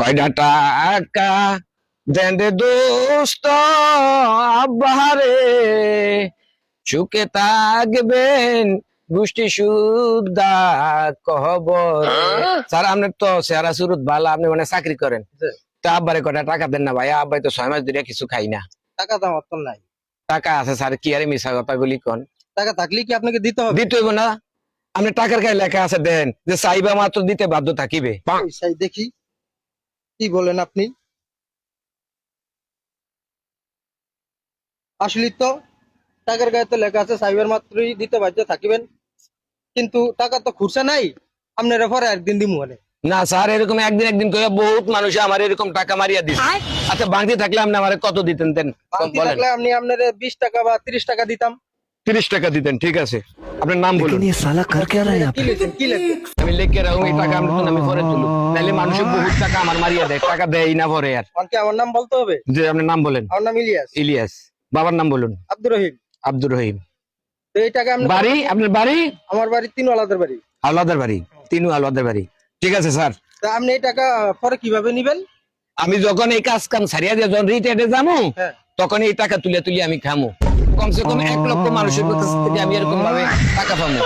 কয়টা টাকা দেন রে দোস্ত আব্বারে, সুখে থাকবেন গোষ্ঠী সুদা কহবর। স্যার আপনার তো চেহারা সুরত ভালো, আপনি মানে চাকরি করেন, তা আব্বারে কয়টা টাকা দেন না ভাই? আব্বাই তো 6 মাস ধরে কিছু খাই না। টাকা তো আমার তো নাই। টাকা আছে স্যার, কি আরে মিশা কথা গুলি কোন? টাকা থাকলে কি আপনাকে দিতে হবে? দিতে হইব না? আপনি টাকার গায়ে লেখা আছে দেন, যে চাইবা মাত্র দিতে বাধ্য থাকিবে। সেই দেখি কি বলেন আপনি। আসলে তো টাকার গায়ে তো লেখা আছে সাইবার মাত্রই দিতে বাধ্য থাকিবেন, কিন্তু টাকা তো খুরসা নাই। আপনারা পরে একদিন দিমু মানে। না স্যার, এরকম একদিন একদিন করে বহুত মানুষ আমার এরকম টাকা মারিয়া দিচ্ছে। আচ্ছা বাংতি থাকলে আপনি আমার কত দিতেন দেন বাকি বলেন? থাকলে আমি আপনারে 20 টাকা বা 30 টাকা দিতাম। 30 টাকা দিতেন, ঠিক আছে। আপনার নাম বলুন। ये साला कर क्या रहा है यहाँ কি पे? লিখেন কি লিখেন? আমি লিখে রাখুন এই টাকা আমি পরে তুলুন, নাহলে মানুষের বহুত টাকা আমার মারিয়া দেয়, টাকা দেয় না পরে। আর আমাকে আমার নাম বলতে হবে? যে আপনার নাম বলেন। আমার নাম ইলিয়াস। ইলিয়াস। বাবার নাম বলুন। আব্দুর রহিম। আব্দুর রহিম। তো এই টাকা আপনি বাড়ি আপনার বাড়ি? আমার বাড়ি তিনওয়ালাদের বাড়ি। আলাদার বাড়ি, তিনু আলাদার বাড়ি, ঠিক আছে স্যার। তা আপনি এই টাকা পরে কিভাবে নিবেন? আমি যখন এই কাজ কাম ছাড়িয়া দিয়ে যখন রিটায়ার্ডে যাবো, হ্যাঁ। তখন এই টাকা তুলে তুলে আমি খামো। কমসে কম 1 লক্ষ মানুষের কাছ থেকে আমি এরকম ভাবে টাকা পাবো।